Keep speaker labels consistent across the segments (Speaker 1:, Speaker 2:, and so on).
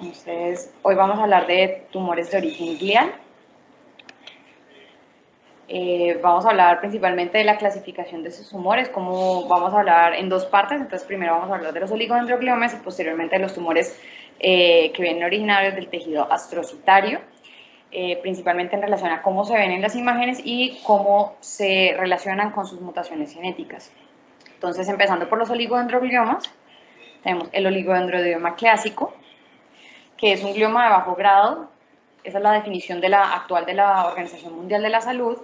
Speaker 1: Entonces, hoy vamos a hablar de tumores de origen glial. Vamos a hablar principalmente de la clasificación de estos tumores, como vamos a hablar en dos partes. Entonces, primero vamos a hablar de los oligodendrogliomas y posteriormente de los tumores que vienen originarios del tejido astrocitario, principalmente en relación a cómo se ven en las imágenes y cómo se relacionan con sus mutaciones genéticas. Entonces, empezando por los oligodendrogliomas, tenemos el oligodendroglioma clásico, que es un glioma de bajo grado. Esa es la definición actual de la Organización Mundial de la Salud,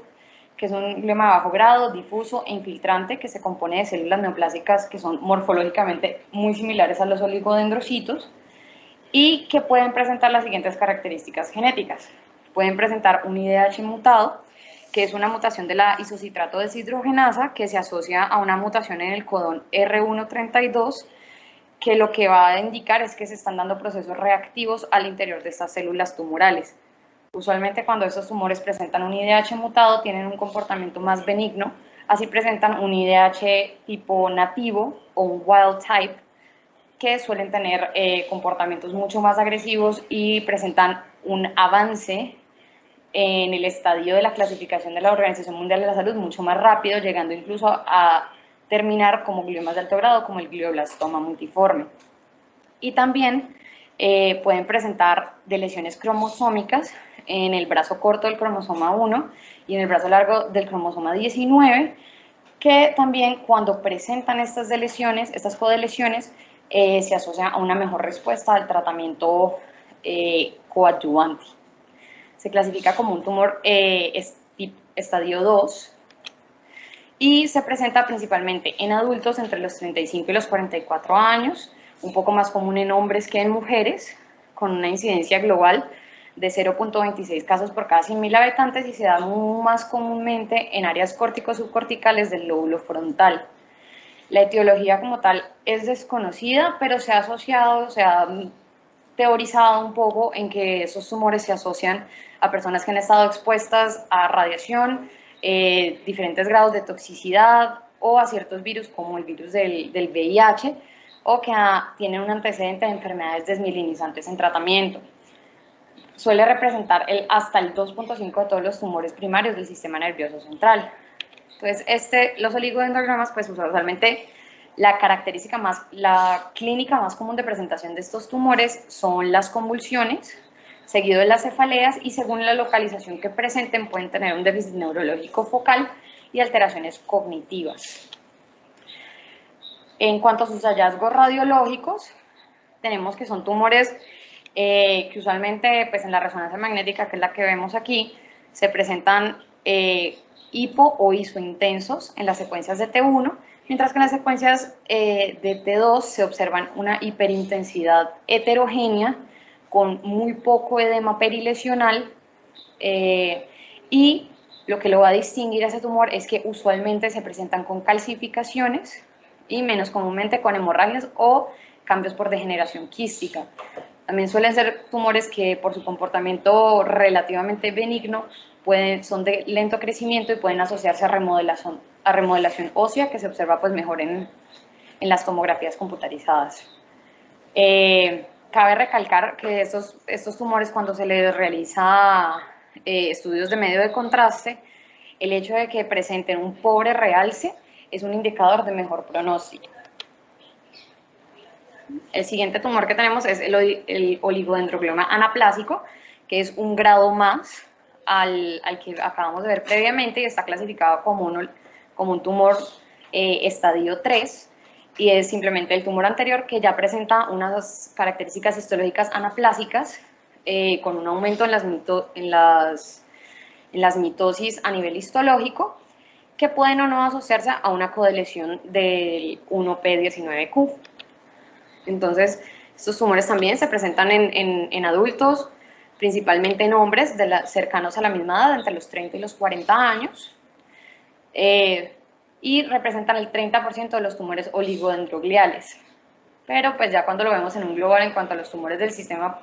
Speaker 1: que es un glioma de bajo grado, difuso e infiltrante, que se compone de células neoplásicas que son morfológicamente muy similares a los oligodendrocitos y que pueden presentar las siguientes características genéticas. Pueden presentar un IDH mutado, que es una mutación de la isocitrato deshidrogenasa que se asocia a una mutación en el codón R132, que lo que va a indicar es que se están dando procesos reactivos al interior de estas células tumorales. Usualmente cuando estos tumores presentan un IDH mutado tienen un comportamiento más benigno, así presentan un IDH tipo nativo o un wild type, que suelen tener comportamientos mucho más agresivos y presentan un avance en el estadio de la clasificación de la Organización Mundial de la Salud mucho más rápido, llegando incluso a terminar como gliomas de alto grado, como el glioblastoma multiforme. Y también pueden presentar de lesiones cromosómicas en el brazo corto del cromosoma 1 y en el brazo largo del cromosoma 19, que también cuando presentan estas deleciones, estas codelesiones, se asocia a una mejor respuesta al tratamiento coadyuvante. Se clasifica como un tumor estadio 2 y se presenta principalmente en adultos entre los 35 y los 44 años, un poco más común en hombres que en mujeres, con una incidencia global de 0.26 casos por cada 100.000 habitantes y se da más comúnmente en áreas córtico-subcorticales del lóbulo frontal. La etiología como tal es desconocida, pero se ha asociado, se ha teorizado un poco en que esos tumores se asocian a personas que han estado expuestas a radiación, diferentes grados de toxicidad o a ciertos virus como el virus del VIH o que tienen un antecedente de enfermedades desmielinizantes en tratamiento. Suele representar hasta el 2.5 de todos los tumores primarios del sistema nervioso central. Entonces, los oligodendrogliomas, pues usualmente la clínica más común de presentación de estos tumores son las convulsiones, seguido de las cefaleas, y según la localización que presenten pueden tener un déficit neurológico focal y alteraciones cognitivas. En cuanto a sus hallazgos radiológicos, tenemos que son tumores que usualmente pues en la resonancia magnética, que es la que vemos aquí, se presentan hipo o isointensos en las secuencias de T1, mientras que en las secuencias de T2 se observan una hiperintensidad heterogénea con muy poco edema perilesional, y lo que lo va a distinguir a ese tumor es que usualmente se presentan con calcificaciones y menos comúnmente con hemorragias o cambios por degeneración quística. También suelen ser tumores que por su comportamiento relativamente benigno son de lento crecimiento y pueden asociarse a remodelación ósea, que se observa pues mejor en las tomografías computarizadas. Cabe recalcar que estos tumores, cuando se les realiza estudios de medio de contraste, el hecho de que presenten un pobre realce es un indicador de mejor pronóstico. El siguiente tumor que tenemos es el oligodendroglioma anaplásico, que es un grado más al que acabamos de ver previamente y está clasificado como un tumor estadio 3, y es simplemente el tumor anterior que ya presenta unas características histológicas anaplásicas con un aumento en las mitosis a nivel histológico, que pueden o no asociarse a una codeleción del 1p19q. Entonces, estos tumores también se presentan en adultos, principalmente en hombres cercanos a la misma edad, entre los 30 y los 40 años, y representan el 30% de los tumores oligodendrogliales. Pero pues ya cuando lo vemos en un global en cuanto a los tumores del sistema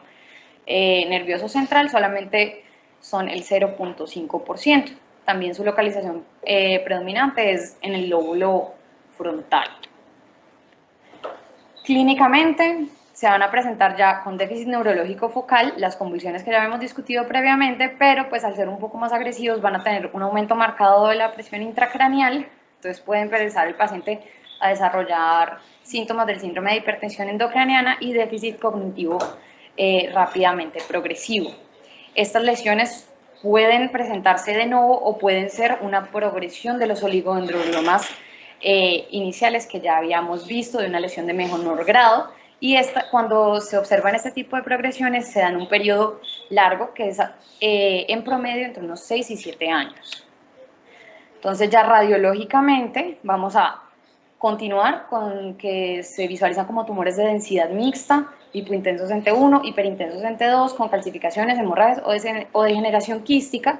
Speaker 1: nervioso central, solamente son el 0.5%. También su localización predominante es en el lóbulo frontal. Clínicamente se van a presentar ya con déficit neurológico focal, las convulsiones que ya habíamos discutido previamente, pero pues al ser un poco más agresivos van a tener un aumento marcado de la presión intracraneal, entonces puede empezar el paciente a desarrollar síntomas del síndrome de hipertensión endocraniana y déficit cognitivo rápidamente progresivo. Estas lesiones pueden presentarse de nuevo o pueden ser una progresión de los oligodendroblomas iniciales que ya habíamos visto, de una lesión de menor grado, y cuando se observan este tipo de progresiones se dan un periodo largo que es en promedio entre unos 6 y 7 años. Entonces ya radiológicamente vamos a continuar con que se visualizan como tumores de densidad mixta, hipointensos en T1, hiperintensos en T2, con calcificaciones, hemorragias o degeneración quística,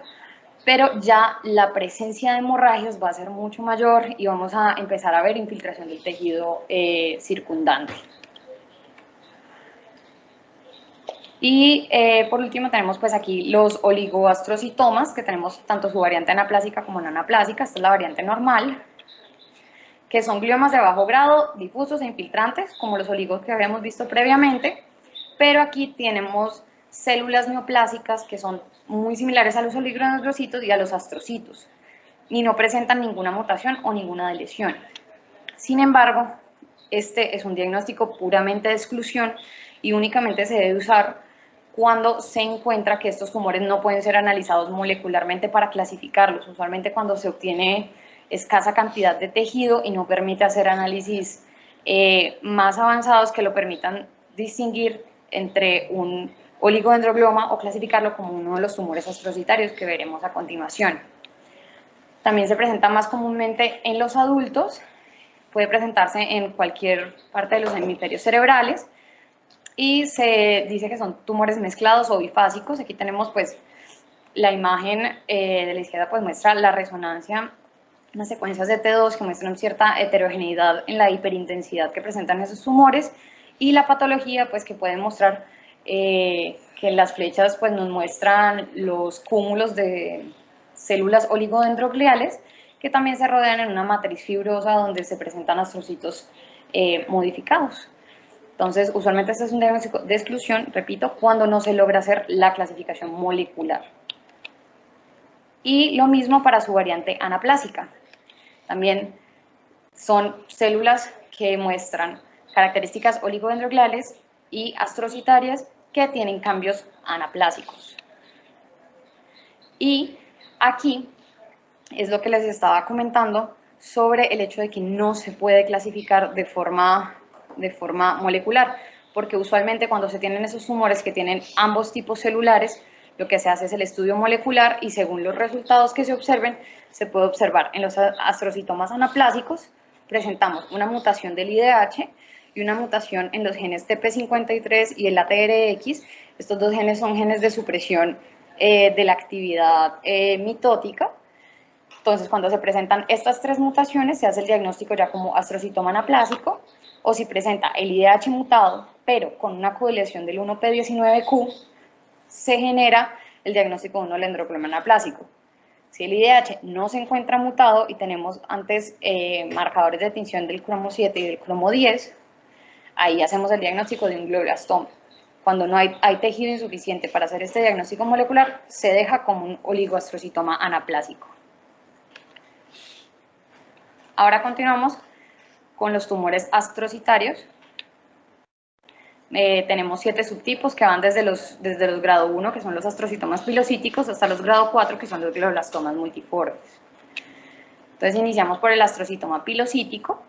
Speaker 1: pero ya la presencia de hemorragias va a ser mucho mayor y vamos a empezar a ver infiltración del tejido circundante. Y por último tenemos pues aquí los oligoastrocitomas, que tenemos tanto su variante anaplásica como no anaplásica. Esta es la variante normal, que son gliomas de bajo grado, difusos e infiltrantes, como los oligos que habíamos visto previamente, pero aquí tenemos células neoplásicas que son muy similares a los oligodendrocitos y a los astrocitos, y no presentan ninguna mutación o ninguna lesión. Sin embargo, este es un diagnóstico puramente de exclusión y únicamente se debe usar cuando se encuentra que estos tumores no pueden ser analizados molecularmente para clasificarlos. Usualmente cuando se obtiene escasa cantidad de tejido y no permite hacer análisis más avanzados que lo permitan distinguir entre un oligodendroglioma o clasificarlo como uno de los tumores astrocitarios que veremos a continuación. También se presenta más comúnmente en los adultos, puede presentarse en cualquier parte de los hemisferios cerebrales y se dice que son tumores mezclados o bifásicos. Aquí tenemos pues la imagen de la izquierda, pues muestra la resonancia, unas secuencias de T2 que muestran cierta heterogeneidad en la hiperintensidad que presentan esos tumores, y la patología pues que pueden mostrar que las flechas pues nos muestran los cúmulos de células oligodendrogliales que también se rodean en una matriz fibrosa donde se presentan astrocitos modificados. Entonces, usualmente este es un diagnóstico de exclusión, repito, cuando no se logra hacer la clasificación molecular. Y lo mismo para su variante anaplásica. También son células que muestran características oligodendrogliales y astrocitarias que tienen cambios anaplásicos. Y aquí es lo que les estaba comentando sobre el hecho de que no se puede clasificar de forma molecular, porque usualmente cuando se tienen esos tumores que tienen ambos tipos celulares, lo que se hace es el estudio molecular y según los resultados que se observen, se puede observar en los astrocitomas anaplásicos, presentamos una mutación del IDH y una mutación en los genes TP53 y el ATRX. Estos dos genes son genes de supresión de la actividad mitótica. Entonces, cuando se presentan estas tres mutaciones, se hace el diagnóstico ya como astrocitoma anaplásico, o si presenta el IDH mutado, pero con una codeleción del 1p19q, se genera el diagnóstico de un oligodendroglioma anaplásico. Si el IDH no se encuentra mutado y tenemos antes marcadores de tinción del cromo 7 y del cromo 10, ahí hacemos el diagnóstico de un glioblastoma. Cuando no hay tejido insuficiente para hacer este diagnóstico molecular, se deja como un oligoastrocitoma anaplásico. Ahora continuamos con los tumores astrocitarios. Tenemos 7 subtipos que van desde los grado 1, que son los astrocitomas pilocíticos, hasta los grado 4, que son los glioblastomas multiformes. Entonces iniciamos por el astrocitoma pilocítico.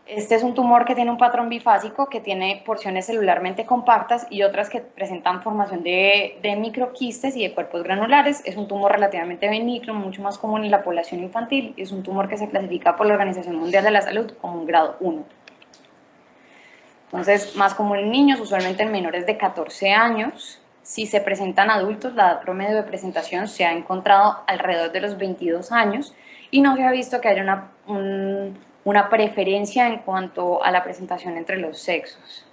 Speaker 1: Este es un tumor que tiene un patrón bifásico, que tiene porciones celularmente compactas y otras que presentan formación de microquistes y de cuerpos granulares. Es un tumor relativamente benigno, mucho más común en la población infantil. Es un tumor que se clasifica por la Organización Mundial de la Salud como un grado 1. Entonces, más común en niños, usualmente en menores de 14 años. Si se presentan adultos, la edad promedio de presentación se ha encontrado alrededor de los 22 años y no se ha visto que haya una preferencia en cuanto a la presentación entre los sexos.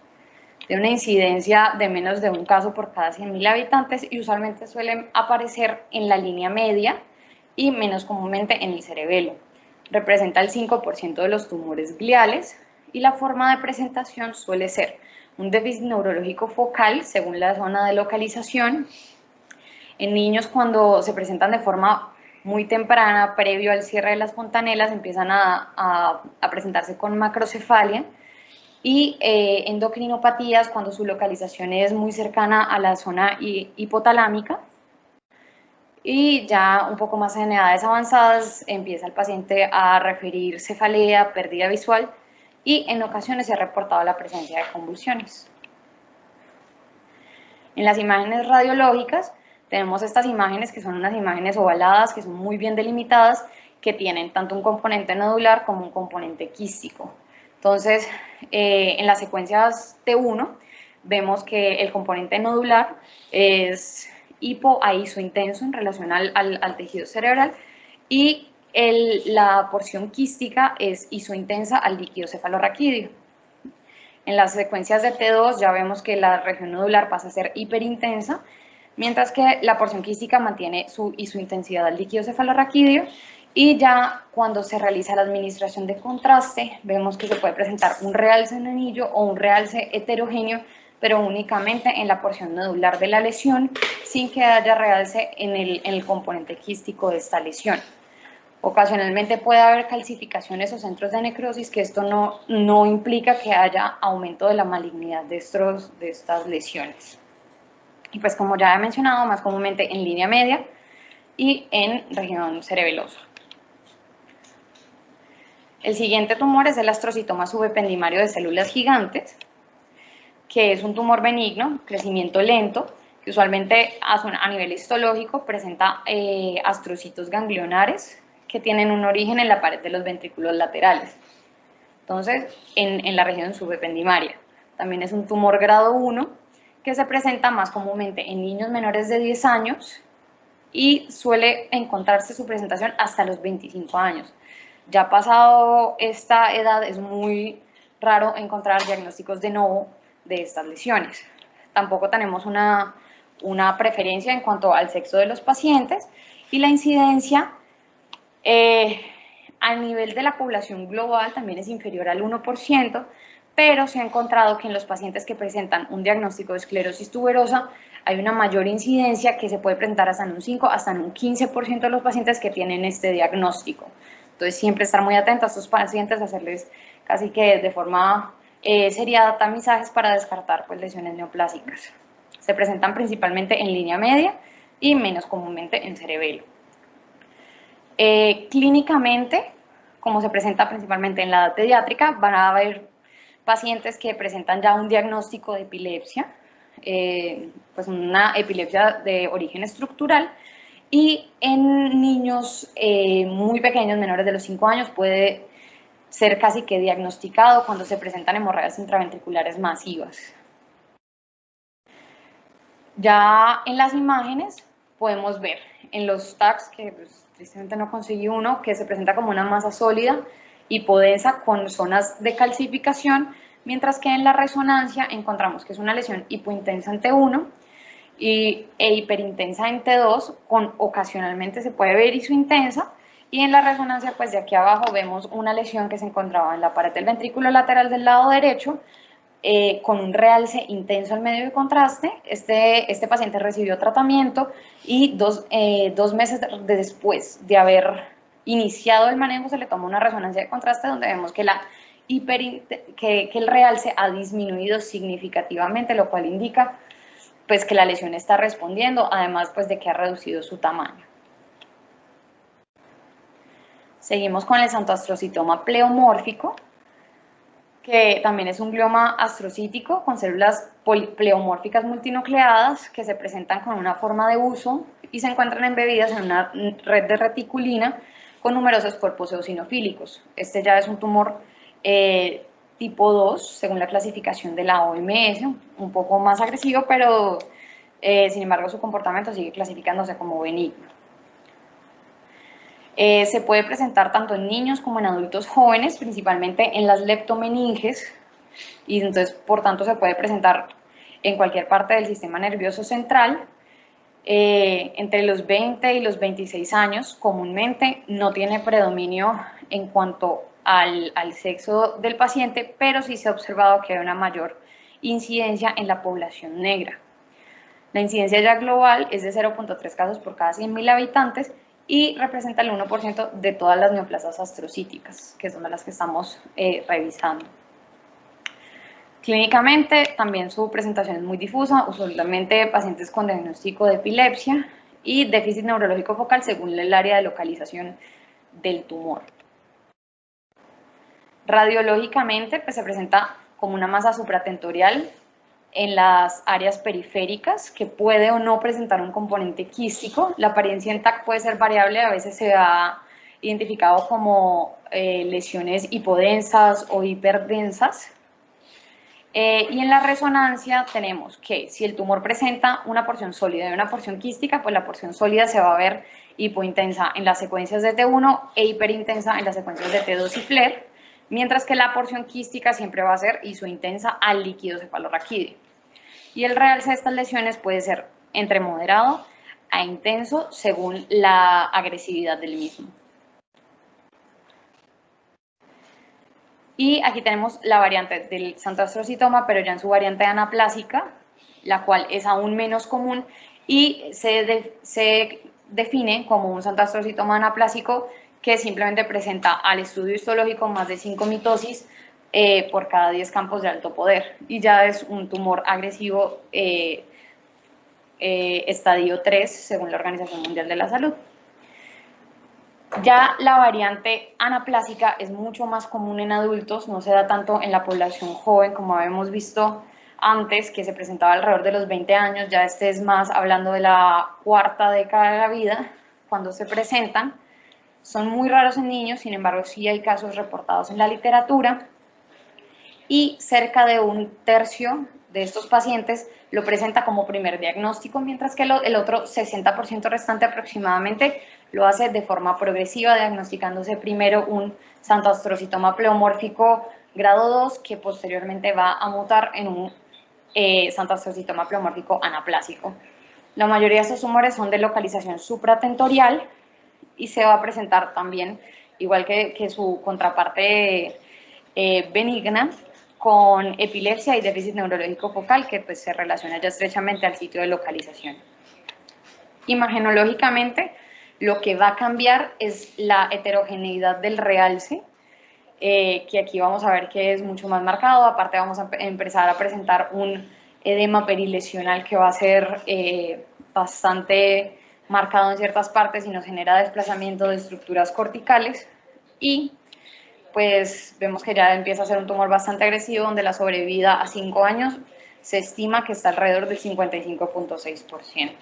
Speaker 1: De una incidencia de menos de un caso por cada 100.000 habitantes y usualmente suelen aparecer en la línea media y menos comúnmente en el cerebelo. Representa el 5% de los tumores gliales y la forma de presentación suele ser un déficit neurológico focal según la zona de localización. En niños, cuando se presentan de forma muy temprana, previo al cierre de las fontanelas, empiezan a presentarse con macrocefalia, y endocrinopatías cuando su localización es muy cercana a la zona hipotalámica. Y ya un poco más en edades avanzadas empieza el paciente a referir cefalea, pérdida visual, y en ocasiones se ha reportado la presencia de convulsiones. En las imágenes radiológicas tenemos estas imágenes, que son unas imágenes ovaladas, que son muy bien delimitadas, que tienen tanto un componente nodular como un componente quístico. Entonces, en las secuencias T1 vemos que el componente nodular es hipo a isointenso en relación al tejido cerebral, y la porción quística es isointensa al líquido cefalorraquídeo. En las secuencias de T2 ya vemos que la región nodular pasa a ser hiperintensa, mientras que la porción quística mantiene su intensidad al líquido cefalorraquídeo. Y ya cuando se realiza la administración de contraste, vemos que se puede presentar un realce en anillo o un realce heterogéneo, pero únicamente en la porción nodular de la lesión, sin que haya realce en el componente quístico de esta lesión. Ocasionalmente puede haber calcificaciones o centros de necrosis, que esto no implica que haya aumento de la malignidad de estas lesiones. Y pues, como ya he mencionado, más comúnmente en línea media y en región cerebelosa. El siguiente tumor es el astrocitoma subependimario de células gigantes, que es un tumor benigno, crecimiento lento, que usualmente a nivel histológico presenta astrocitos ganglionares que tienen un origen en la pared de los ventrículos laterales. Entonces, en la región subependimaria. También es un tumor grado 1 que se presenta más comúnmente en niños menores de 10 años y suele encontrarse su presentación hasta los 25 años. Ya pasado esta edad es muy raro encontrar diagnósticos de novo de estas lesiones. Tampoco tenemos una preferencia en cuanto al sexo de los pacientes, y la incidencia a nivel de la población global también es inferior al 1%, pero se ha encontrado que en los pacientes que presentan un diagnóstico de esclerosis tuberosa hay una mayor incidencia, que se puede presentar hasta en un 5, hasta en un 15% de los pacientes que tienen este diagnóstico. Entonces, siempre estar muy atentos a estos pacientes, hacerles casi que de forma seriada tamizajes para descartar pues lesiones neoplásicas. Se presentan principalmente en línea media y menos comúnmente en cerebelo. Clínicamente, como se presenta principalmente en la edad pediátrica, van a haber pacientes que presentan ya un diagnóstico de epilepsia, pues una epilepsia de origen estructural, y en niños muy pequeños, menores de los 5 años, puede ser casi que diagnosticado cuando se presentan hemorragias intraventriculares masivas. Ya en las imágenes podemos ver en los TACs, que pues, tristemente no conseguí uno, que se presenta como una masa sólida, hipodensa, con zonas de calcificación, mientras que en la resonancia encontramos que es una lesión hipointensa en T1 e hiperintensa en T2, ocasionalmente se puede ver isointensa, y en la resonancia, pues de aquí abajo vemos una lesión que se encontraba en la pared del ventrículo lateral del lado derecho, con un realce intenso al medio de contraste. Este paciente recibió tratamiento, y dos meses después de haber iniciado el manejo se le tomó una resonancia de contraste, donde vemos que el realce ha disminuido significativamente, lo cual indica pues que la lesión está respondiendo, además pues de que ha reducido su tamaño. Seguimos con el santoastrocitoma pleomórfico, que también es un glioma astrocítico con células pleomórficas multinucleadas que se presentan con una forma de uso y se encuentran embebidas en una red de reticulina con numerosos cuerpos eosinofílicos. Este ya es un tumor tipo 2, según la clasificación de la OMS, un poco más agresivo, pero sin embargo su comportamiento sigue clasificándose como benigno. Se puede presentar tanto en niños como en adultos jóvenes, principalmente en las leptomeninges, y entonces por tanto se puede presentar en cualquier parte del sistema nervioso central. Entre los 20 y los 26 años comúnmente no tiene predominio en cuanto al sexo del paciente, pero sí se ha observado que hay una mayor incidencia en la población negra. La incidencia ya global es de 0.3 casos por cada 100.000 habitantes y representa el 1% de todas las neoplasias astrocíticas, que son las que estamos revisando. Clínicamente, también su presentación es muy difusa, usualmente pacientes con diagnóstico de epilepsia y déficit neurológico focal según el área de localización del tumor. Radiológicamente, pues, se presenta como una masa supratentorial en las áreas periféricas que puede o no presentar un componente quístico. La apariencia en TAC puede ser variable, a veces se ha identificado como lesiones hipodensas o hiperdensas. Y en la resonancia tenemos que si el tumor presenta una porción sólida y una porción quística, pues la porción sólida se va a ver hipointensa en las secuencias de T1 e hiperintensa en las secuencias de T2 y FLAIR, mientras que la porción quística siempre va a ser isointensa al líquido cefalorraquídeo. Y el realce de estas lesiones puede ser entre moderado a intenso según la agresividad del mismo. Y aquí tenemos la variante del santoastrocitoma, pero ya en su variante anaplásica, la cual es aún menos común y se define como un santoastrocitoma anaplásico que simplemente presenta al estudio histológico más de 5 mitosis por cada 10 campos de alto poder y ya es un tumor agresivo estadio 3 según la Organización Mundial de la Salud. Ya la variante anaplásica es mucho más común en adultos, no se da tanto en la población joven como habíamos visto antes, que se presentaba alrededor de los 20 años, ya este es más hablando de la cuarta década de la vida, cuando se presentan. Son muy raros en niños, sin embargo sí hay casos reportados en la literatura y cerca de un tercio de estos pacientes lo presenta como primer diagnóstico, mientras que el otro 60% restante aproximadamente lo hace de forma progresiva, diagnosticándose primero un santoastrocitoma pleomórfico grado 2, que posteriormente va a mutar en un santoastrocitoma pleomórfico anaplásico. La mayoría de estos tumores son de localización supratentorial y se va a presentar también, igual que su contraparte benigna, con epilepsia y déficit neurológico focal, que pues se relaciona ya estrechamente al sitio de localización. Imagenológicamente, lo que va a cambiar es la heterogeneidad del realce, que aquí vamos a ver que es mucho más marcado. Aparte vamos a empezar a presentar un edema perilesional que va a ser bastante marcado en ciertas partes y nos genera desplazamiento de estructuras corticales y pues vemos que ya empieza a ser un tumor bastante agresivo donde la sobrevida a 5 años se estima que está alrededor del 55.6%.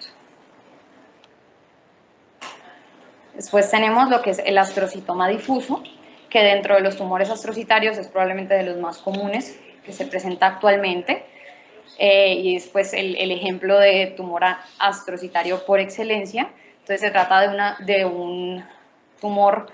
Speaker 1: Después tenemos lo que es el astrocitoma difuso, que dentro de los tumores astrocitarios es probablemente de los más comunes que se presenta actualmente. Y después el ejemplo de tumor astrocitario por excelencia. Entonces se trata de un tumor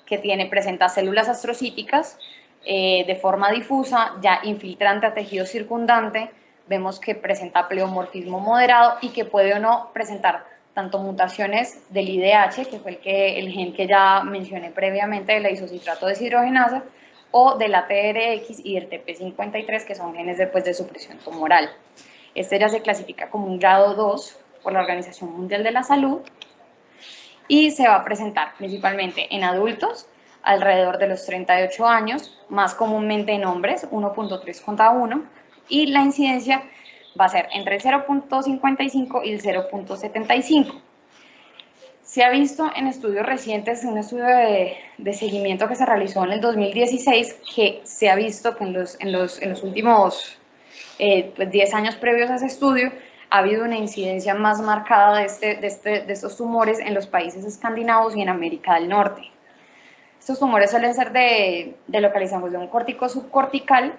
Speaker 1: que presenta células astrocíticas de forma difusa, ya infiltrante a tejido circundante. Vemos que presenta pleomorfismo moderado y que puede o no presentar tanto mutaciones del IDH, que fue el gen que ya mencioné previamente de la isocitrato deshidrogenasa, o de la TRX y del TP53, que son genes de supresión tumoral. Este ya se clasifica como un grado 2 por la Organización Mundial de la Salud y se va a presentar principalmente en adultos alrededor de los 38 años, más comúnmente en hombres, 1.3 contra 1, y la incidencia va a ser entre el 0.55 y el 0.75. Se ha visto en estudios recientes, un estudio de seguimiento que se realizó en el 2016, que se ha visto que en los últimos 10 años previos a ese estudio ha habido una incidencia más marcada de estos tumores en los países escandinavos y en América del Norte. Estos tumores suelen ser de localización de un córtico subcortical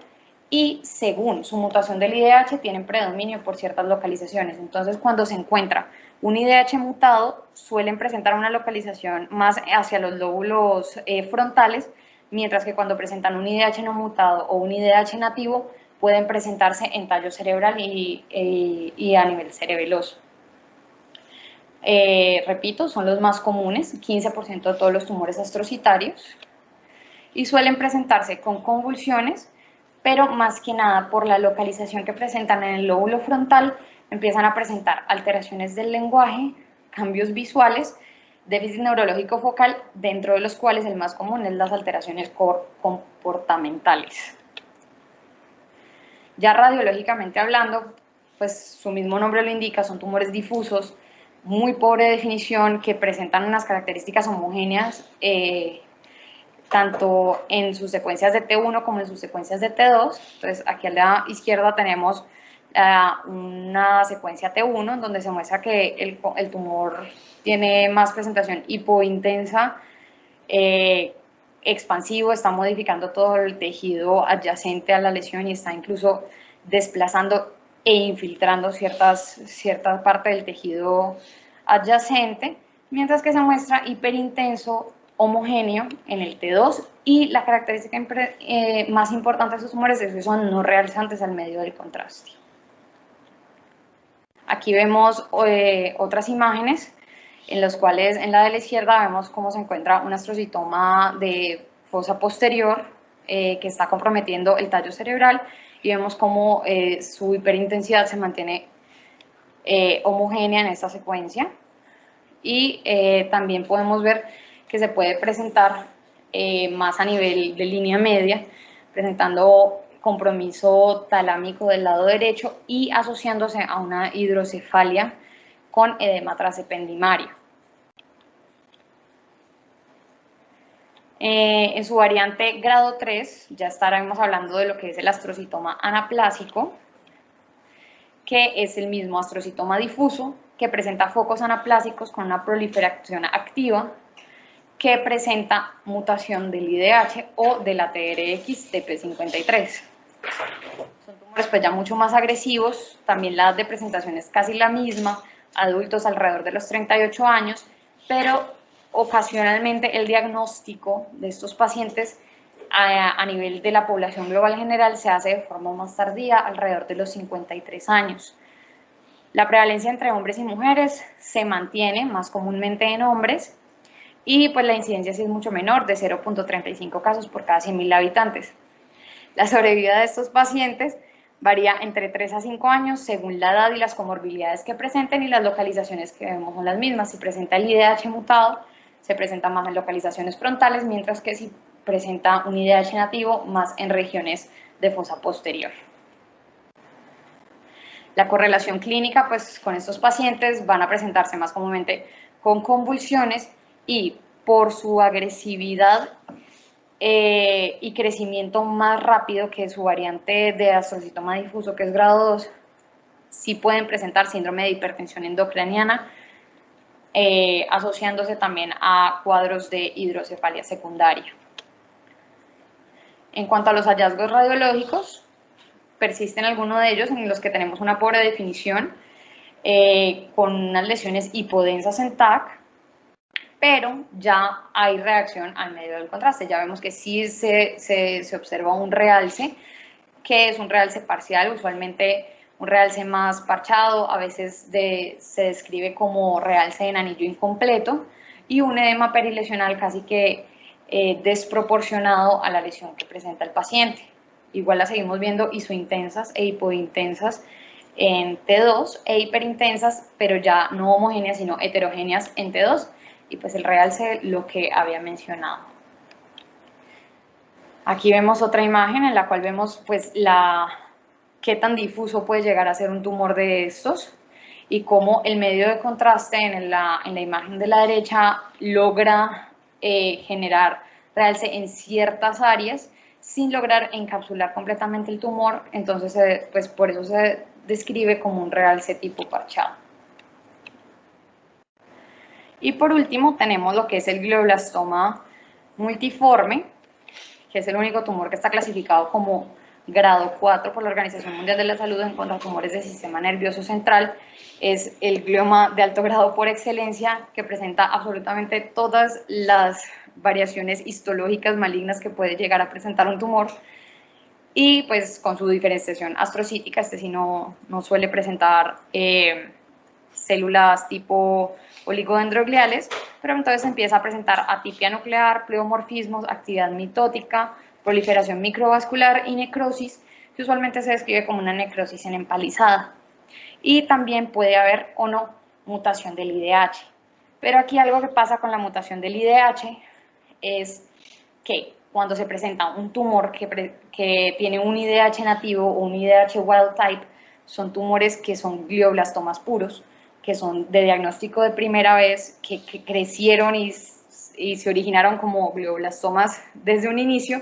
Speaker 1: y según su mutación del IDH tienen predominio por ciertas localizaciones. Entonces, cuando se encuentra un IDH mutado, suelen presentar una localización más hacia los lóbulos frontales, mientras que cuando presentan un IDH no mutado o un IDH nativo, pueden presentarse en tallo cerebral y a nivel cerebeloso. Repito, son los más comunes, 15% de todos los tumores astrocitarios, y suelen presentarse con convulsiones, pero más que nada por la localización que presentan en el lóbulo frontal, empiezan a presentar alteraciones del lenguaje, cambios visuales, déficit neurológico focal, dentro de los cuales el más común es las alteraciones comportamentales. Ya radiológicamente hablando, pues su mismo nombre lo indica, son tumores difusos, muy pobre definición, que presentan unas características homogéneas, tanto en sus secuencias de T1 como en sus secuencias de T2. Entonces, aquí a la izquierda tenemos una secuencia T1, donde se muestra que el tumor tiene más presentación hipointensa, expansivo, está modificando todo el tejido adyacente a la lesión y está incluso desplazando e infiltrando cierta parte del tejido adyacente, mientras que se muestra hiperintenso homogéneo en el T2, y la característica más importante de estos tumores es que son no realzantes al medio del contraste. Aquí vemos otras imágenes en las cuales en la de la izquierda vemos cómo se encuentra un astrocitoma de fosa posterior que está comprometiendo el tallo cerebral, y vemos cómo su hiperintensidad se mantiene homogénea en esta secuencia, y también podemos ver que se puede presentar más a nivel de línea media, presentando compromiso talámico del lado derecho y asociándose a una hidrocefalia con edema trasependimario. En su variante grado 3 ya estaremos hablando de lo que es el astrocitoma anaplásico, que es el mismo astrocitoma difuso, que presenta focos anaplásicos con una proliferación activa, que presenta mutación del IDH o de la TRX TP53. Son tumores pues ya mucho más agresivos, también la edad de presentación es casi la misma, adultos alrededor de los 38 años, pero ocasionalmente el diagnóstico de estos pacientes a nivel de la población global general se hace de forma más tardía, alrededor de los 53 años. La prevalencia entre hombres y mujeres se mantiene más comúnmente en hombres, y pues la incidencia sí es mucho menor, de 0.35 casos por cada 100.000 habitantes. La sobrevida de estos pacientes varía entre 3 a 5 años según la edad y las comorbilidades que presenten, y las localizaciones que vemos son las mismas. Si presenta el IDH mutado, se presenta más en localizaciones frontales, mientras que si presenta un IDH nativo, más en regiones de fosa posterior. La correlación clínica pues con estos pacientes van a presentarse más comúnmente con convulsiones, y por su agresividad y crecimiento más rápido que su variante de astrocitoma difuso, que es grado 2, sí pueden presentar síndrome de hipertensión endocraniana, asociándose también a cuadros de hidrocefalia secundaria. En cuanto a los hallazgos radiológicos, persisten algunos de ellos en los que tenemos una pobre definición, con unas lesiones hipodensas en TAC, pero ya hay reacción al medio del contraste. Ya vemos que sí se observa un realce, que es un realce parcial, usualmente un realce más parchado, a veces se describe como realce en anillo incompleto, y un edema perilesional casi que desproporcionado a la lesión que presenta el paciente. Igual la seguimos viendo isointensas e hipointensas en T2 e hiperintensas, pero ya no homogéneas sino heterogéneas en T2, y pues el realce lo que había mencionado. Aquí vemos otra imagen en la cual vemos pues qué tan difuso puede llegar a ser un tumor de estos, y cómo el medio de contraste en la imagen de la derecha logra generar realce en ciertas áreas sin lograr encapsular completamente el tumor. Entonces pues por eso se describe como un realce tipo parchado. Y por último tenemos lo que es el glioblastoma multiforme, que es el único tumor que está clasificado como grado 4 por la Organización Mundial de la Salud en cuanto a tumores del sistema nervioso central. Es el glioma de alto grado por excelencia, que presenta absolutamente todas las variaciones histológicas malignas que puede llegar a presentar un tumor, y pues con su diferenciación astrocítica, este sí no suele presentar células tipo oligodendrogliales, pero entonces empieza a presentar atipia nuclear, pleomorfismos, actividad mitótica, proliferación microvascular y necrosis, que usualmente se describe como una necrosis en empalizada. Y también puede haber o no mutación del IDH. Pero aquí algo que pasa con la mutación del IDH es que cuando se presenta un tumor que tiene un IDH nativo o un IDH wild type, son tumores que son glioblastomas puros, que son de diagnóstico de primera vez, que crecieron y se originaron como glioblastomas desde un inicio,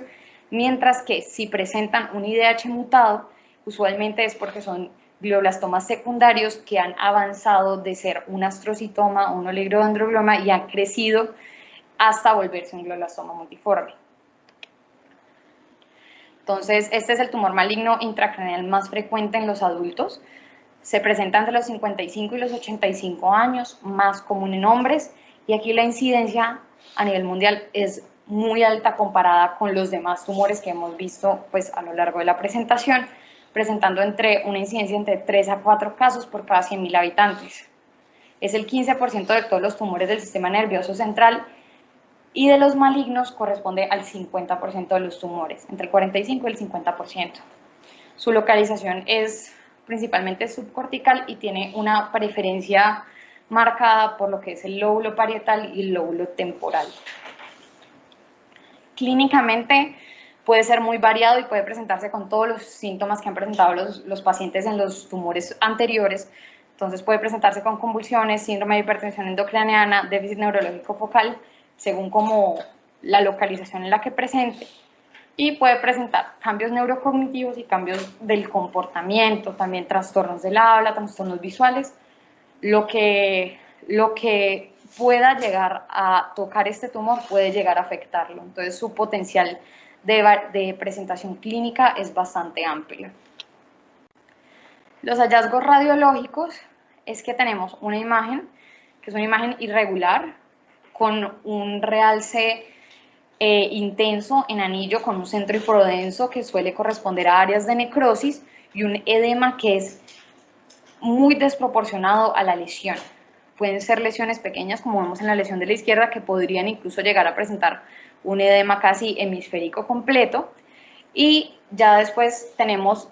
Speaker 1: mientras que si presentan un IDH mutado, usualmente es porque son glioblastomas secundarios que han avanzado de ser un astrocitoma o un oligodendroglioma y han crecido hasta volverse un glioblastoma multiforme. Entonces, este es el tumor maligno intracraneal más frecuente en los adultos. Se presenta entre los 55 y los 85 años, más común en hombres, y aquí la incidencia a nivel mundial es muy alta comparada con los demás tumores que hemos visto pues, a lo largo de la presentación, presentando una incidencia entre 3 a 4 casos por cada 100.000 habitantes. Es el 15% de todos los tumores del sistema nervioso central y de los malignos corresponde al 50% de los tumores, entre el 45 y el 50%. Su localización es principalmente subcortical y tiene una preferencia marcada por lo que es el lóbulo parietal y el lóbulo temporal. Clínicamente puede ser muy variado y puede presentarse con todos los síntomas que han presentado los pacientes en los tumores anteriores. Entonces puede presentarse con convulsiones, síndrome de hipertensión endocraniana, déficit neurológico focal, según como la localización en la que presente. Y puede presentar cambios neurocognitivos y cambios del comportamiento, también trastornos del habla, trastornos visuales, lo que pueda llegar a tocar este tumor puede llegar a afectarlo. Entonces su potencial de presentación clínica es bastante amplio. Los hallazgos radiológicos es que tenemos una imagen, que es una imagen irregular, con un realce intenso en anillo, con un centro hipodenso que suele corresponder a áreas de necrosis y un edema que es muy desproporcionado a la lesión. Pueden ser lesiones pequeñas, como vemos en la lesión de la izquierda, que podrían incluso llegar a presentar un edema casi hemisférico completo. Y ya después tenemos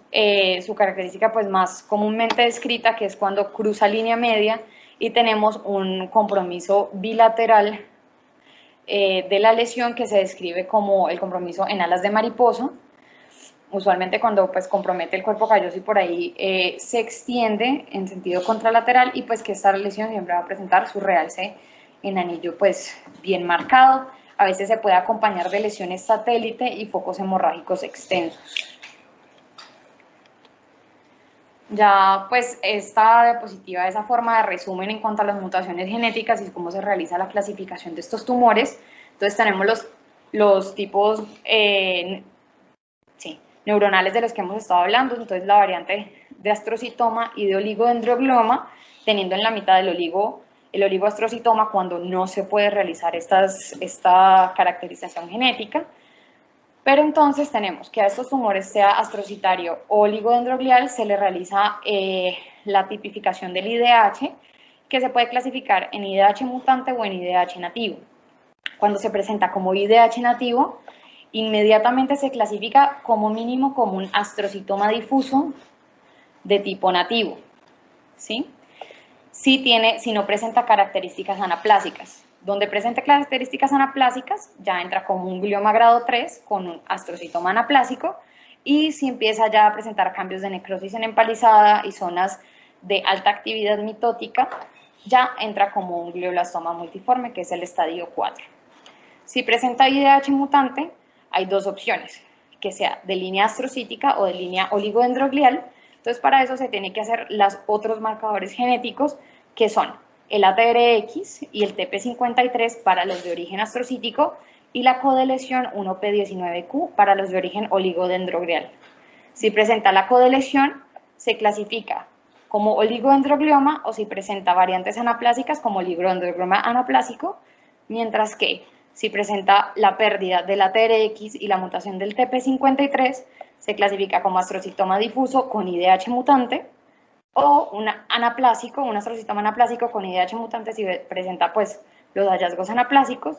Speaker 1: su característica pues más comúnmente descrita, que es cuando cruza línea media y tenemos un compromiso bilateral de la lesión que se describe como el compromiso en alas de mariposa. Usualmente cuando pues compromete el cuerpo calloso y por ahí se extiende en sentido contralateral y pues que esta lesión siempre va a presentar su realce en anillo pues bien marcado. A veces se puede acompañar de lesiones satélite y focos hemorrágicos extensos. Ya pues esta diapositiva, esa forma de resumen en cuanto a las mutaciones genéticas y cómo se realiza la clasificación de estos tumores. Entonces tenemos los tipos neuronales de los que hemos estado hablando, entonces la variante de astrocitoma y de oligodendroglioma, teniendo en la mitad el oligoastrocitoma cuando no se puede realizar esta caracterización genética. Pero entonces tenemos que a estos tumores, sea astrocitario o oligodendroglial, se le realiza la tipificación del IDH, que se puede clasificar en IDH mutante o en IDH nativo. Cuando se presenta como IDH nativo, inmediatamente se clasifica como mínimo como un astrocitoma difuso de tipo nativo, ¿sí? Si no presenta características anaplásicas. Donde presente características anaplásicas, ya entra como un glioma grado 3 con un astrocitoma anaplásico, y si empieza ya a presentar cambios de necrosis en empalizada y zonas de alta actividad mitótica, ya entra como un glioblastoma multiforme, que es el estadio 4. Si presenta IDH mutante, hay dos opciones, que sea de línea astrocítica o de línea oligodendroglial. Entonces, para eso se tiene que hacer los otros marcadores genéticos, que son el ATRX y el TP53 para los de origen astrocítico y la codeleción 1P19Q para los de origen oligodendroglial. Si presenta la codeleción, se clasifica como oligodendroglioma, o si presenta variantes anaplásicas como oligodendroglioma anaplásico, mientras que si presenta la pérdida del ATRX y la mutación del TP53, se clasifica como astrocitoma difuso con IDH mutante, o un astrocitoma anaplásico con IDH mutante si presenta pues los hallazgos anaplásicos,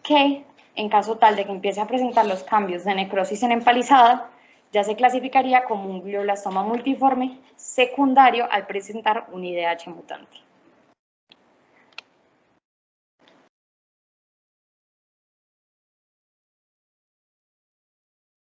Speaker 1: que en caso tal de que empiece a presentar los cambios de necrosis en empalizada, ya se clasificaría como un glioblastoma multiforme secundario al presentar un IDH mutante.